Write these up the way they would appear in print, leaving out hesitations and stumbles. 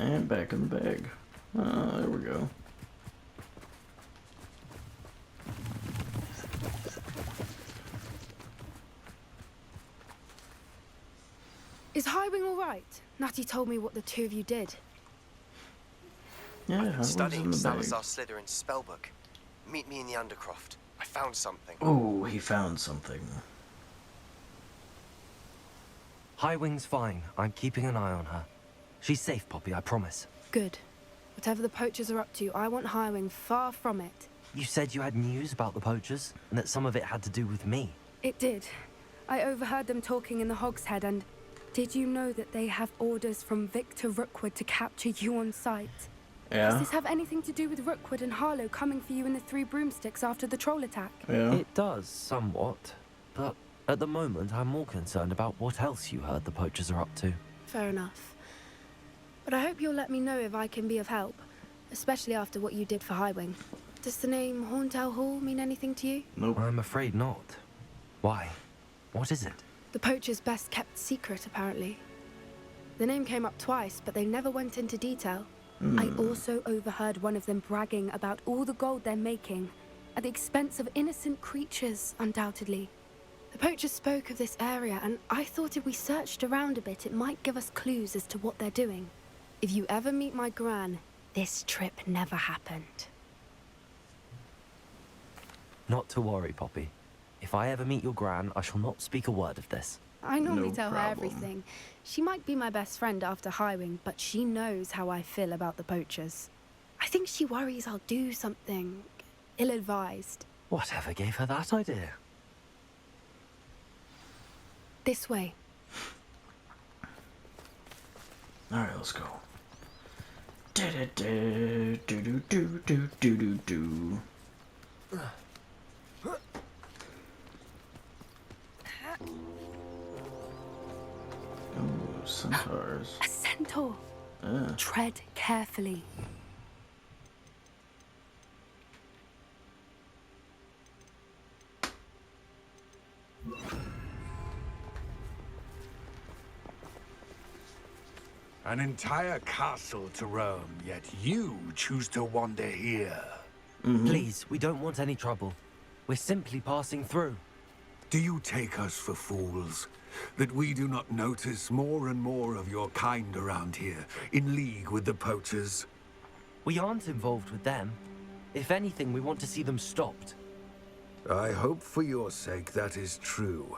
And back in the bag. There we go. Is Highwing all right? Natty told me what the two of you did. Yeah, I've been Highwing's studying in the bag. Salazar Slytherin's spellbook. Meet me in the Undercroft. I found something. Oh, he found something. Highwing's fine. I'm keeping an eye on her. She's safe, Poppy, I promise. Good. Whatever the poachers are up to, I want Highwing far from it. You said you had news about the poachers, and that some of it had to do with me. It did. I overheard them talking in the Hogshead, and did you know that they have orders from Victor Rookwood to capture you on sight? Yeah. Does this have anything to do with Rookwood and Harlow coming for you in the Three Broomsticks after the troll attack? Yeah. It does, somewhat. But at the moment, I'm more concerned about what else you heard the poachers are up to. Fair enough. But I hope you'll let me know if I can be of help, especially after what you did for Highwing. Does the name Horntail Hall mean anything to you? Nope. I'm afraid not. Why? What is it? The poachers' best kept secret, apparently. The name came up twice, but they never went into detail. I also overheard one of them bragging about all the gold they're making, at the expense of innocent creatures, undoubtedly. The poachers spoke of this area, and I thought if we searched around a bit, it might give us clues as to what they're doing. If you ever meet my gran, this trip never happened. Not to worry, Poppy. If I ever meet your gran, I shall not speak a word of this. I normally No tell her problem. everything. She might be my best friend after Highwing, but she knows how I feel about the poachers. I think she worries I'll do something ill-advised. Whatever gave her that idea? This way. Alright, let's go. Do-do-do-do-do-do-do-do-do. Oh, centaurs. A centaur. Yeah. Tread carefully. An entire castle to roam, yet you choose to wander here. Please, we don't want any trouble. We're simply passing through. Do you take us for fools? That we do not notice more and more of your kind around here, in league with the poachers? We aren't involved with them. If anything, we want to see them stopped. I hope for your sake that is true.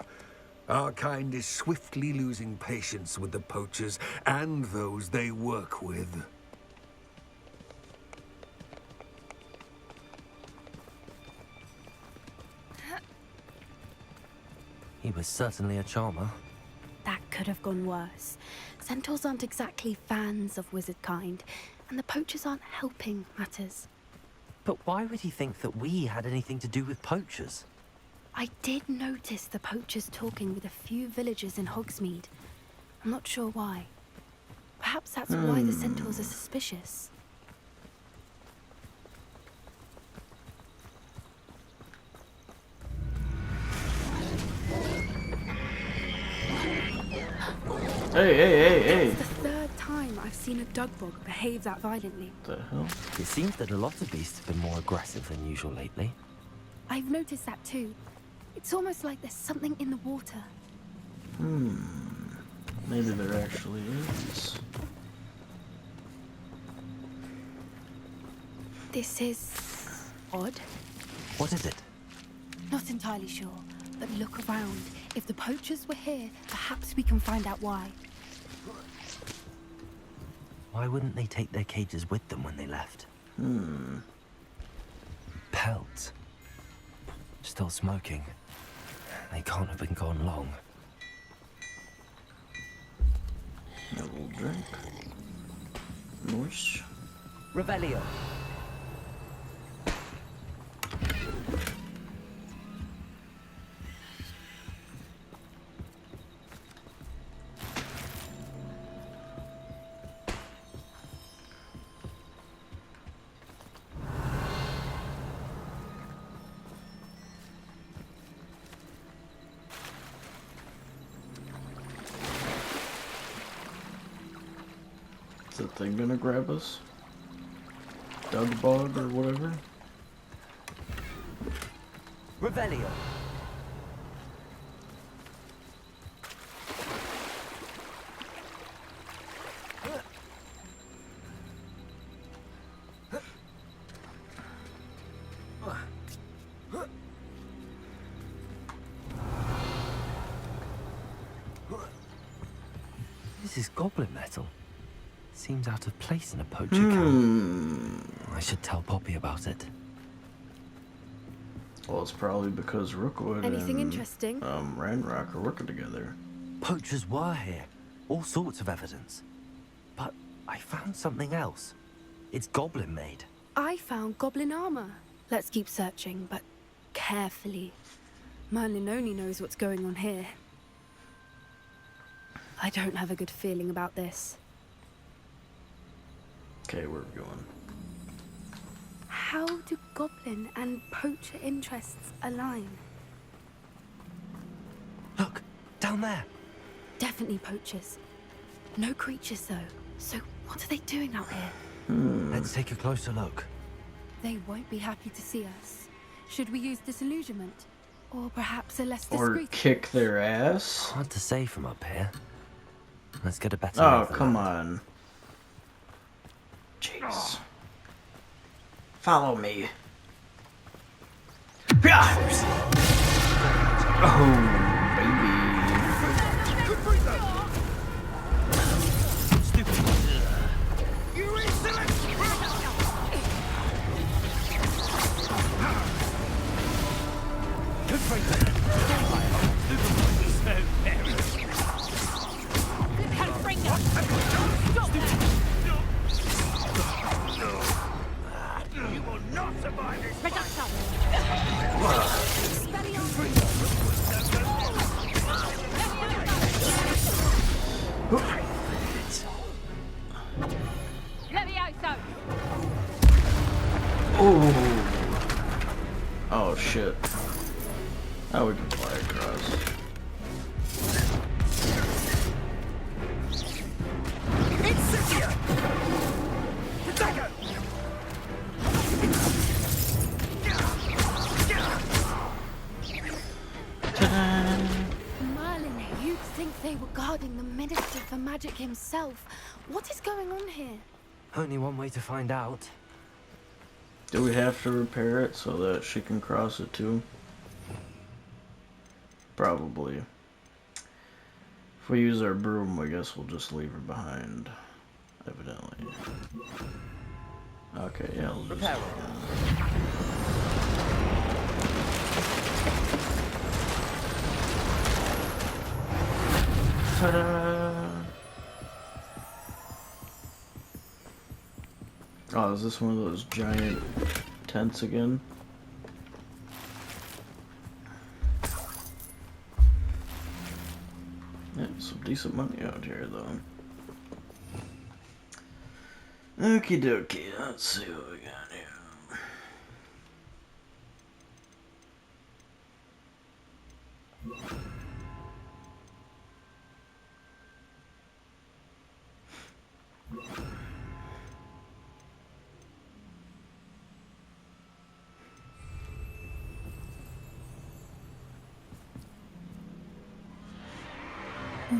Our kind is swiftly losing patience with the poachers and those they work with. He was certainly a charmer. That could have gone worse. Centaurs aren't exactly fans of wizard kind, and the poachers aren't helping matters. But why would he think that we had anything to do with poachers? I did notice the poachers talking with a few villagers in Hogsmeade. I'm not sure why. Perhaps that's why the centaurs are suspicious. Hey, hey, hey, hey! It's the third time I've seen a dugbog behave that violently. What the hell? It seems that a lot of beasts have been more aggressive than usual lately. I've noticed that too. It's almost like there's something in the water. Maybe there actually is. This is odd. What is it? Not entirely sure, but look around. If the poachers were here, perhaps we can find out why. Why wouldn't they take their cages with them when they left? Pelts. Still smoking. They can't have been gone long. A little drink. Nice. Revelio. Is it that thing gonna grab us? Dog bog or whatever? Revelio. This is goblin metal. Seems out of place in a poacher camp. I should tell Poppy about it. Well, it's probably because Rookwood Anything and interesting? Ranrock are working together. Poachers were here. All sorts of evidence. But I found something else. It's goblin made. I found goblin armor. Let's keep searching, but carefully. Merlin only knows what's going on here. I don't have a good feeling about this. Okay, where are we going? How do goblin and poacher interests align? Look, down there. Definitely poachers. No creatures, though. So what are they doing out here? Let's take a closer look. They won't be happy to see us. Should we use disillusionment? Or perhaps a less Or discreet... kick their ass? Hard to say from up here. Let's get a better Oh, lay of the come land. on. Jeez. Follow me. Oh, baby. Oh shit. Now we can fly across. Merlin, you'd think they were guarding the Minister for Magic himself. What is going on here? Only one way to find out. Do we have to repair it so that she can cross it too? Probably. If we use our broom, I guess we'll just leave her behind. Evidently. Okay, yeah, we'll just... Ta-da! Oh, is this one of those giant tents again? Yeah, some decent money out here, though. Okie dokie, let's see what we got here.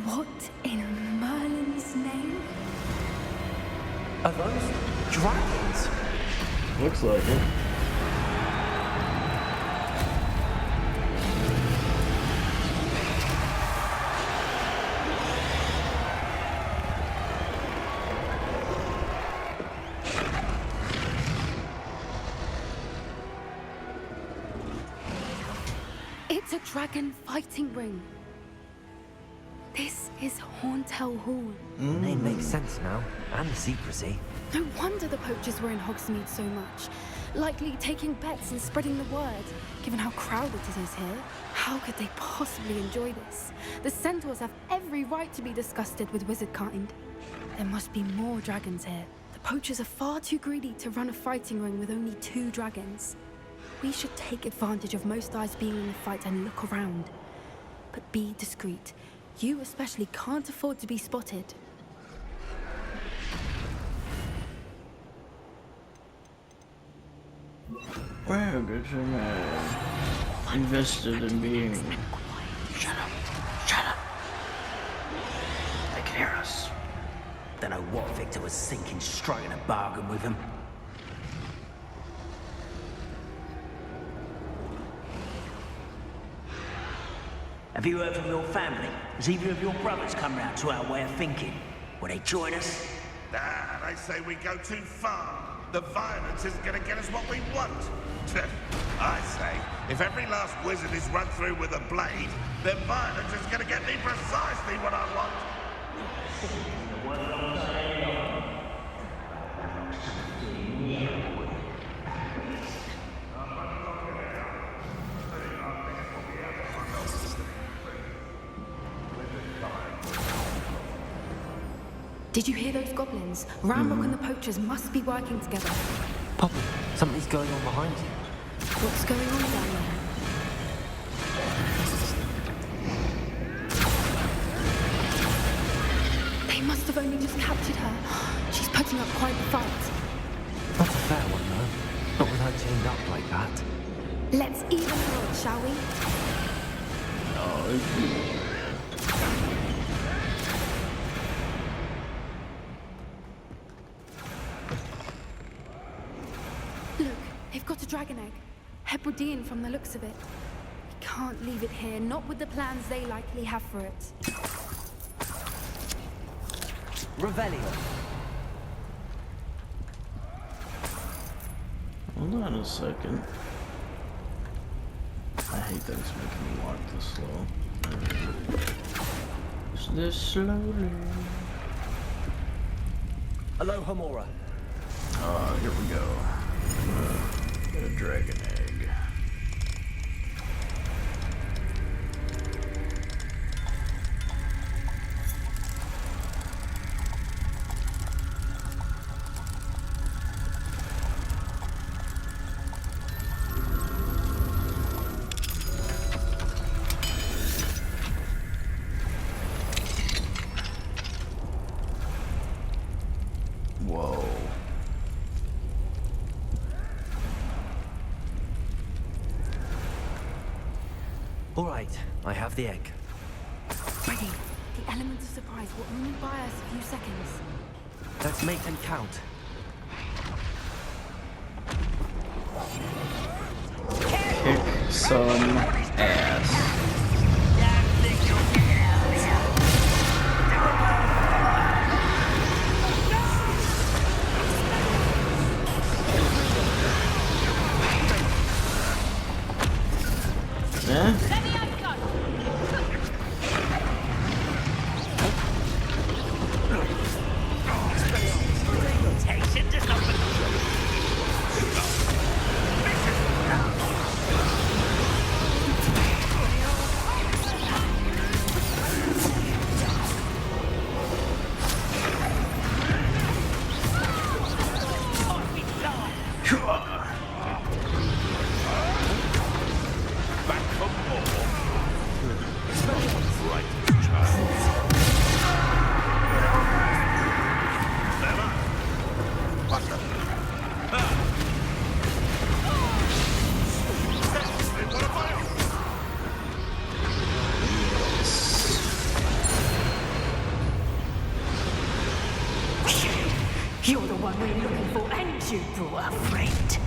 What in Merlin's name? Are those dragons? Looks like it. It's a dragon fighting ring. This is Hauntel Hall. Name makes sense now, and the secrecy. No wonder the poachers were in Hogsmeade so much. Likely taking bets and spreading the word. Given how crowded it is here, how could they possibly enjoy this? The centaurs have every right to be disgusted with wizard kind. There must be more dragons here. The poachers are far too greedy to run a fighting ring with only 2 dragons. We should take advantage of most eyes being in the fight and look around. But be discreet. You especially can't afford to be spotted. Wow, good thing I invested in being. Shut up. Shut up. They can hear us. Don't know what Victor was thinking, striking a bargain with him. Have you heard from your family? Has either of your brothers come round to our way of thinking? Will they join us? Nah, they say we go too far. The violence isn't gonna get us what we want. I say, if every last wizard is run through with a blade, then violence is gonna get me precisely what I want. Did you hear those goblins? Ramrock and the poachers must be working together. Poppy, something's going on behind you. What's going on down there? They must have only just captured her. She's putting up quite the fight. Not a fair one, though. Not with her chained up like that. Let's even her out, shall we? Look, they've got a dragon egg. Hebridean from the looks of it. We can't leave it here, not with the plans they likely have for it. Revelio. Hold on a second. I hate that it's making me walk this slow. Just this slowly. Aloha Mora. Here we go. Get a dragon egg. Whoa. All right, I have the egg. Ready. The element of surprise will only buy us a few seconds. Let's make them count. Kick some ass. Yeah? Back for more. Right, child. Never. What the? What am I? You're the one we're looking for, and you brought a friend.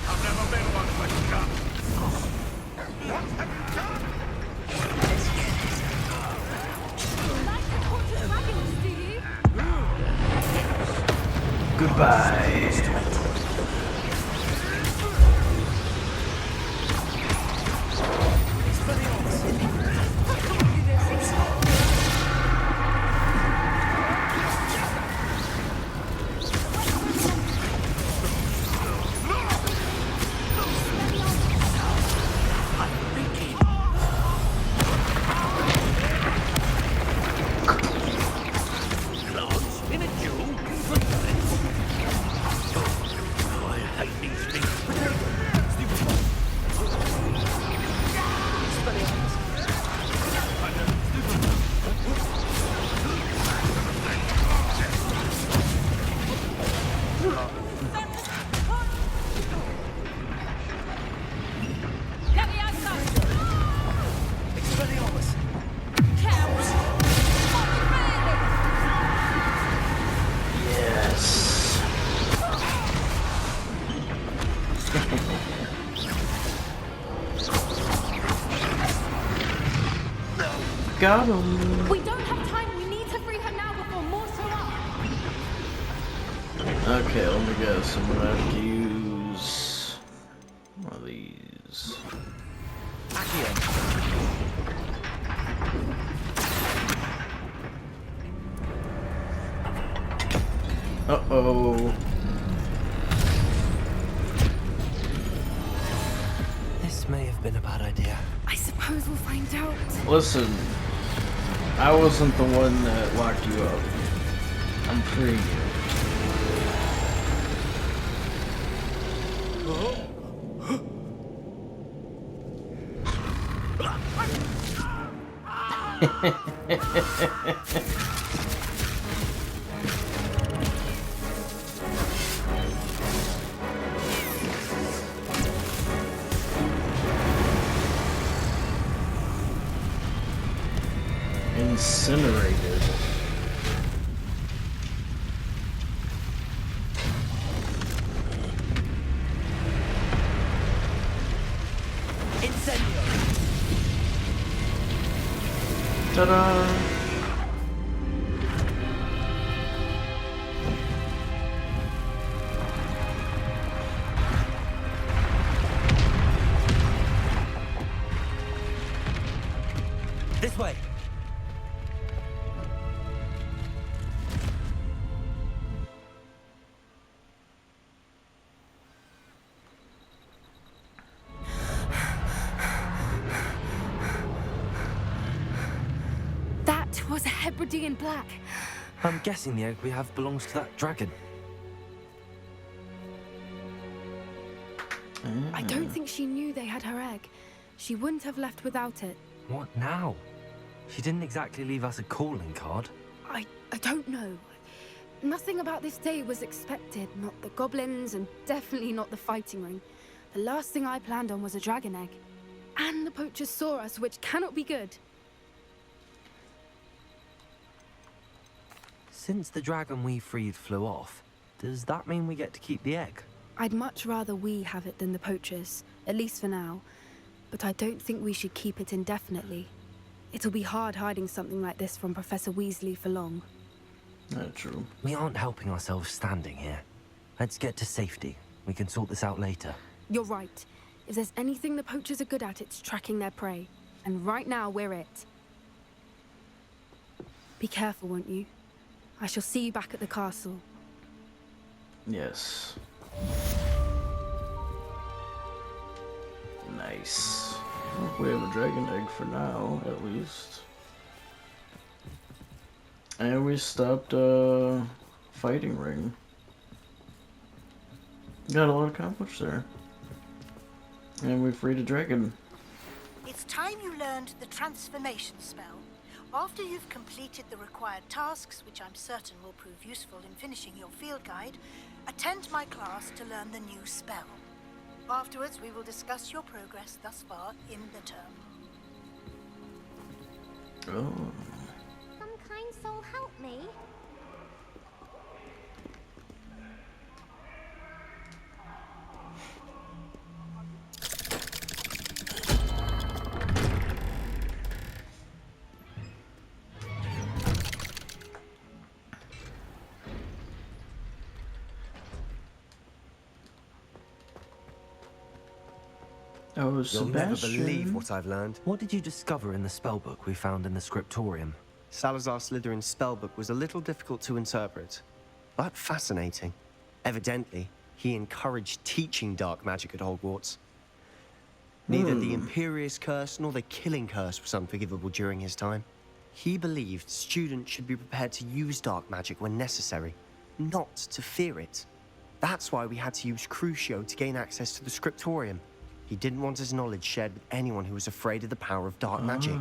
I've never been one for cut. What have you done? Like the tortured dragons, do you? Goodbye. got him. We don't have time. We need to free her now before more show up. Okay, let me guess. I'm gonna have to use one of these. Uh-oh. This may have been a bad idea. I suppose we'll find out. Listen, I wasn't the one that locked you up. I'm freeing you. Incinerated. Incendio! Ta-da! This way! That was a Hebridean black. I'm guessing the egg we have belongs to that dragon. I don't think she knew they had her egg. She wouldn't have left without it. What now? She didn't exactly leave us a calling card. I don't know. Nothing about this day was expected. Not the goblins, and definitely not the fighting ring. The last thing I planned on was a dragon egg. And the poachers saw us, which cannot be good. Since the dragon we freed flew off, does that mean we get to keep the egg? I'd much rather we have it than the poachers, at least for now. But I don't think we should keep it indefinitely. It'll be hard hiding something like this from Professor Weasley for long. Not true. We aren't helping ourselves standing here. Let's get to safety. We can sort this out later. You're right. If there's anything the poachers are good at, it's tracking their prey. And right now, we're it. Be careful, won't you? I shall see you back at the castle. Yes. Nice. We have a dragon egg for now, at least. And we stopped fighting ring. Got a lot accomplished there. And we freed a dragon. It's time you learned the transformation spell. After you've completed the required tasks, which I'm certain will prove useful in finishing your field guide, attend my class to learn the new spell. Afterwards, we will discuss your progress thus far in the term. Oh. Some kind soul help me. Oh, You'll Sebastian. never believe what I've learned. What did you discover in the spellbook we found in the scriptorium? Salazar Slytherin's spellbook was a little difficult to interpret, but fascinating. Evidently, he encouraged teaching dark magic at Hogwarts. Neither the Imperious Curse nor the Killing Curse was unforgivable during his time. He believed students should be prepared to use dark magic when necessary, not to fear it. That's why we had to use Crucio to gain access to the scriptorium. He didn't want his knowledge shared with anyone who was afraid of the power of dark magic.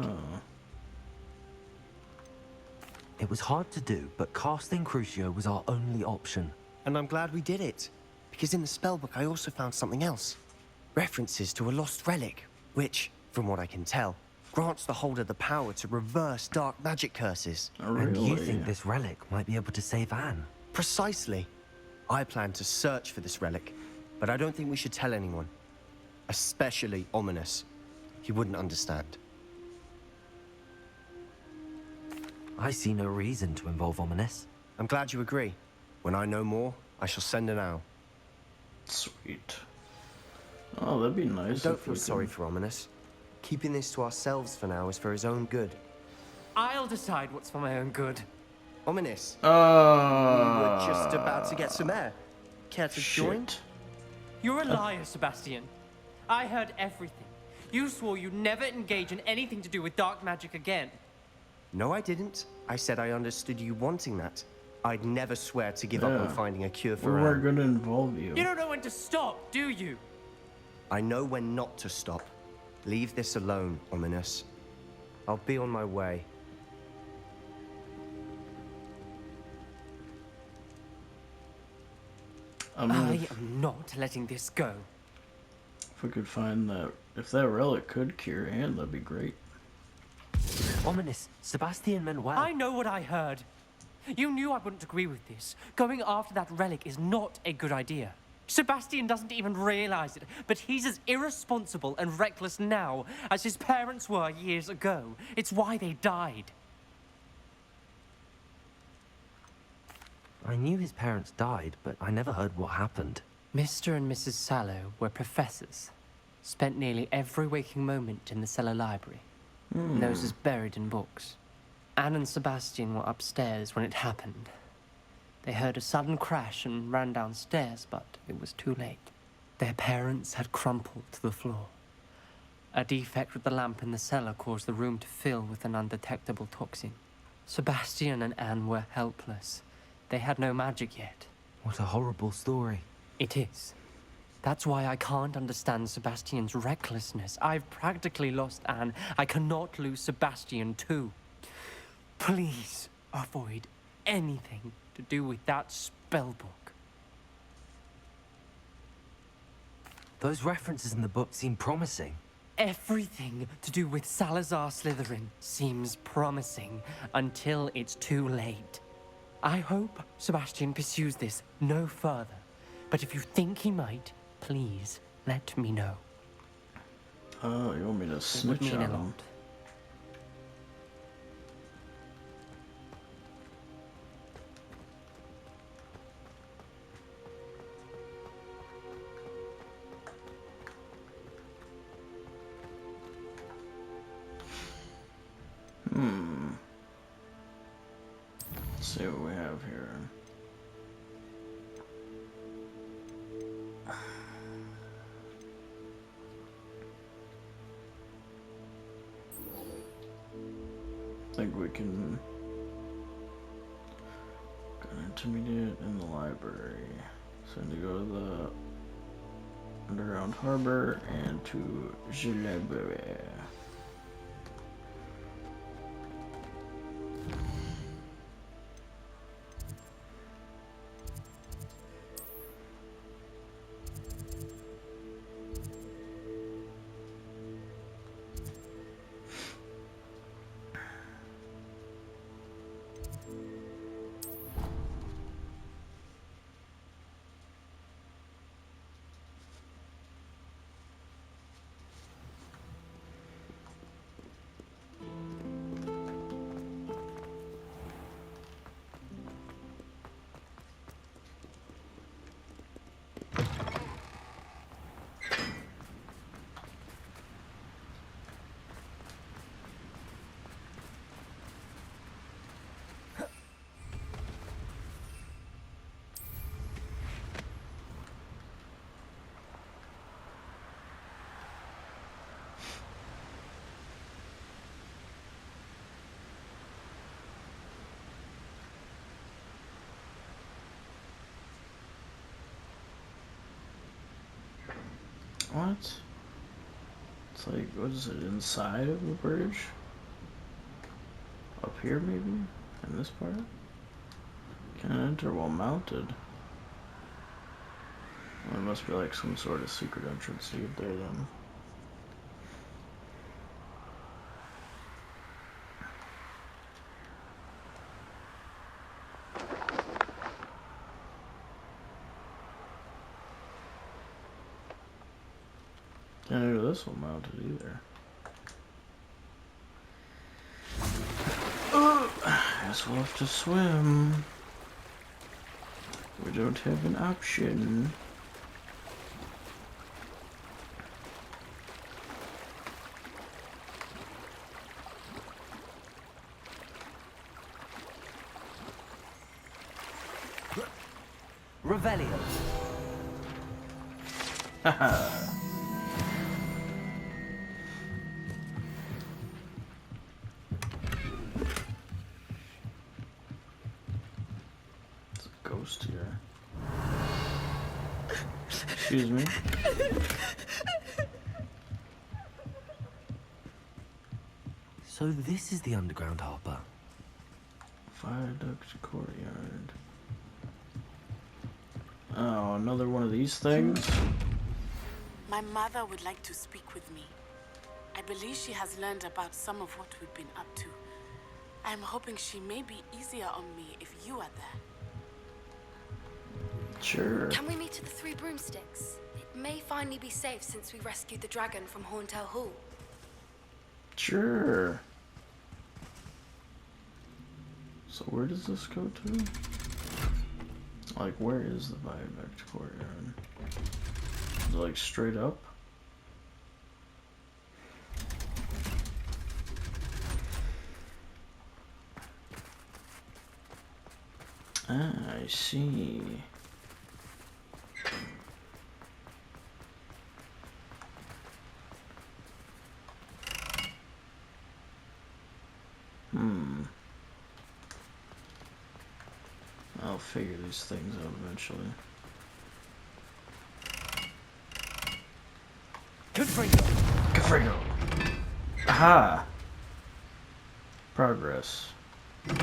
It was hard to do, but casting Crucio was our only option. And I'm glad we did it, because in the spellbook I also found something else. References to a lost relic, which, from what I can tell, grants the holder the power to reverse dark magic curses. And you think this relic might be able to save Anne? Precisely. I plan to search for this relic, but I don't think we should tell anyone. Especially Ominous. He wouldn't understand. I see no reason to involve Ominous. I'm glad you agree. When I know more, I shall send an owl. Sweet. Oh, that'd be nice. And don't if we feel sorry could- for Ominous. Keeping this to ourselves for now is for his own good. I'll decide what's for my own good. Ominous, we were just Uh, about to get some air. Care to join? shit. You're a liar, Sebastian. I heard everything. You swore you'd never engage in anything to do with dark magic again. No, I didn't. I said I understood you wanting that. I'd never swear to give up on Yeah. finding a cure We for weren't Anne. going to involve you. You don't know when to stop, do you? I know when not to stop. Leave this alone, Ominous. I'll be on my way. I mean, I am not letting this go. if we could find that, if that relic could cure Anne, that'd be great. Ominous, Sebastian meant well. I know what I heard. You knew I wouldn't agree with this. Going after that relic is not a good idea. Sebastian doesn't even realize it, but he's as irresponsible and reckless now as his parents were years ago. It's why they died. I knew his parents died, but I never heard what happened. Mr. and Mrs. Sallow were professors. Spent nearly every waking moment in the cellar library. Noses buried in books. Anne and Sebastian were upstairs when it happened. They heard a sudden crash and ran downstairs, but it was too late. Their parents had crumpled to the floor. A defect with the lamp in the cellar caused the room to fill with an undetectable toxin. Sebastian and Anne were helpless. They had no magic yet. What a horrible story. It is. That's why I can't understand Sebastian's recklessness. I've practically lost Anne. I cannot lose Sebastian too. Please avoid anything to do with that spellbook. Those references in the book seem promising. Everything to do with Salazar Slytherin seems promising until it's too late. I hope Sebastian pursues this no further. But if you think he might, please let me know. Oh, you want me to It would snitch mean on a him? lot. Let's see what we have here. I think we can go intermediate in the library. So I need to go to the underground harbor and to the library. What? It's like, what is it, inside of the bridge? Up here, maybe? In this part? Can't enter while mounted. Well, there must be like some sort of secret entrance to get there then. Can't enter this one mounted either. Guess we'll have to swim. We don't have an option. Revelio. Haha. There's a ghost here. Excuse me. So this is the underground harbor. Viaduct courtyard. Oh, another one of these things? My mother would like to speak with me. I believe she has learned about some of what we've been up to. I'm hoping she may be easier on me if you are there. Sure. Can we meet at the Three Broomsticks? It may finally be safe since we rescued the dragon from Horntail Hall. Sure. So where does this go to? Like, where is the viaduct courtyard? Is it like straight up? Ah, I see. I'll figure these things out eventually. Confringo! Aha! Progress. I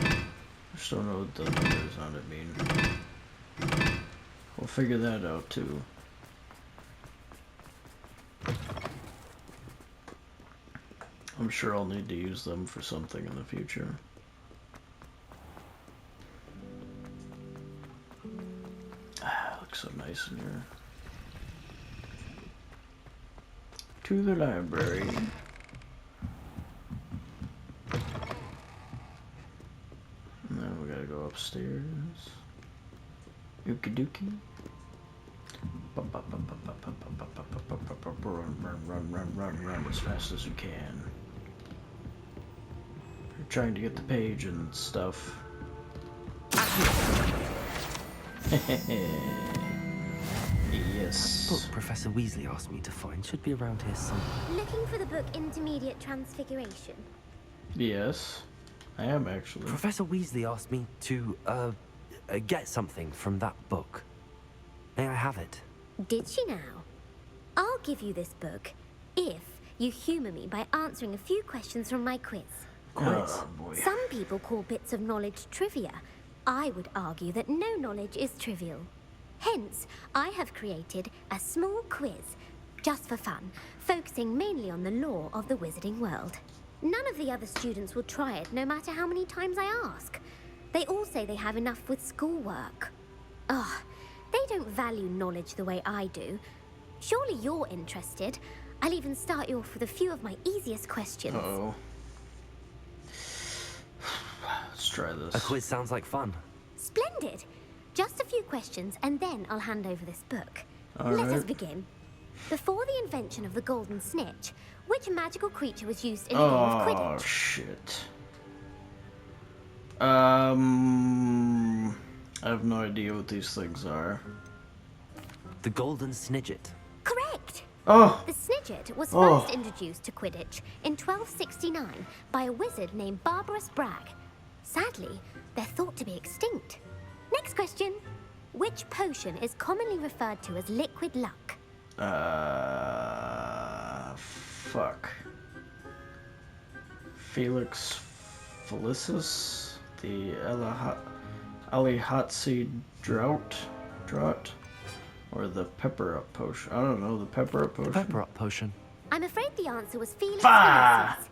just don't know what the numbers on it mean. We'll figure that out too. I'm sure I'll need to use them for something in the future. Looks so nice in here. To the library. And then we gotta go upstairs. Ookie dookie. Run as fast as you can. You're trying to get the page and stuff. Yes. The book Professor Weasley asked me to find should be around here somewhere. Looking for the book Intermediate Transfiguration? Yes, I am actually. Professor Weasley asked me to, get something from that book. May I have it? Did she now? I'll give you this book if you humor me by answering a few questions from my quiz. Quiz? Oh, boy. Some people call bits of knowledge trivia. I would argue that no knowledge is trivial. Hence, I have created a small quiz, just for fun, focusing mainly on the lore of the wizarding world. None of the other students will try it, no matter how many times I ask. They all say they have enough with schoolwork. Ugh, they don't value knowledge the way I do. Surely you're interested. I'll even start you off with a few of my easiest questions. Uh-oh. Let's try this. A quiz sounds like fun. Splendid! Just a few questions, and then I'll hand over this book. All Let us right. begin. Before the invention of the golden snitch, which magical creature was used in the game of Quidditch? Oh, shit. I have no idea what these things are. The Golden Snidget. Correct! Oh! The snidget was Oh. first introduced to Quidditch in 1269 by a wizard named Barbarous Bragg. Sadly, they're thought to be extinct. Next question. Which potion is commonly referred to as liquid luck? Fuck. Felix Felicis? The Alihatsi Drought? Or the Pepper Up Potion? I don't know, the Pepper Up Potion? Pepper Up Potion. I'm afraid the answer was Felix Bah! Felicis.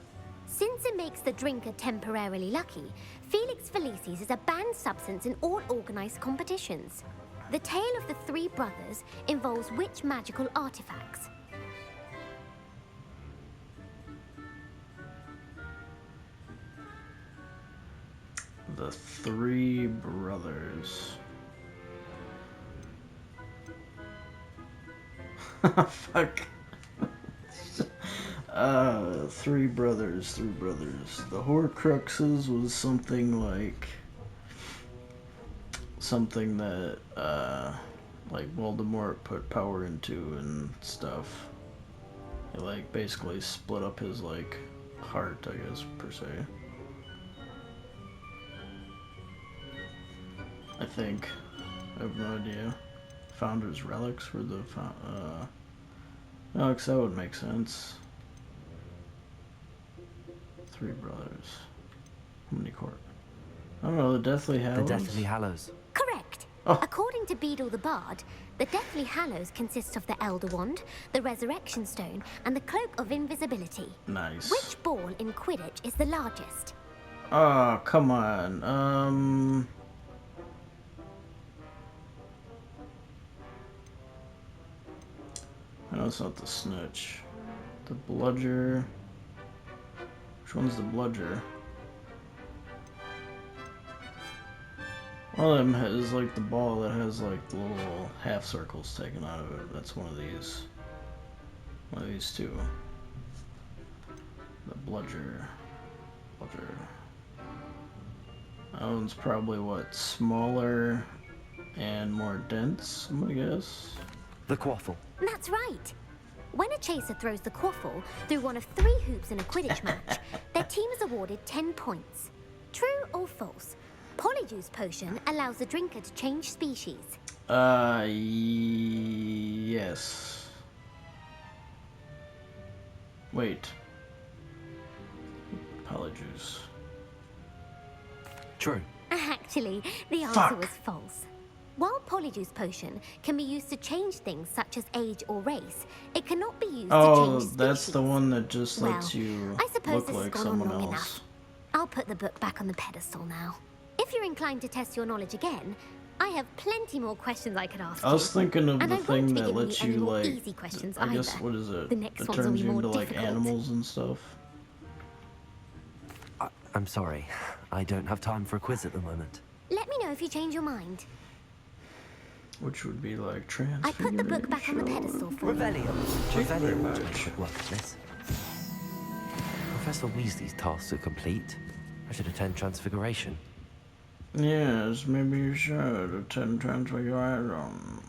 Since it makes the drinker temporarily lucky, Felix Felicis is a banned substance in all organized competitions. The tale of the three brothers involves which magical artifacts? The Three Brothers. Fuck. Three brothers. The Horcruxes was something like something that like Voldemort put power into and stuff. It like basically split up his like heart, I guess, per se. I think. I have no idea. Founder's relics were the no, because that would make sense. Three brothers. How many court? I don't know, the Deathly Hallows? The Deathly Hallows. Correct. Oh. According to Beedle the Bard, the Deathly Hallows consist of the Elder Wand, the Resurrection Stone, and the Cloak of Invisibility. Nice. Which ball in Quidditch is the largest? Oh, come on. I know it's not the Snitch. The Bludger. Which one's the Bludger? One of them is like the ball that has like the little half circles taken out of it. That's one of these. One of these two. The Bludger. That one's probably what? Smaller and more dense, I'm gonna guess. The Quaffle. That's right. When a chaser throws the quaffle through one of 3 hoops in a Quidditch match, their team is awarded 10 points. True or false? Polyjuice Potion allows the drinker to change species. Yes. Wait. Polyjuice. True. Actually, the answer was false. While Polyjuice Potion can be used to change things such as age or race, it cannot be used to change species. That's the one that just lets you I suppose look this like has gone on someone long else. enough. I'll put the book back on the pedestal now. If you're inclined to test your knowledge again, I have plenty more questions I could ask you. I was thinking of And the I won't thing be that giving lets you any you more like, easy questions I guess, either. what is it? The next That ones will turns be you more into like difficult. animals and stuff. I'm sorry. I don't have time for a quiz at the moment. Let me know if you change your mind. Which would be like I put the book back on the pedestal for you. Revelio to make quick work of this. Professor Weasley's tasks are complete. I should attend Transfiguration. Yes, maybe you should attend Transfiguration.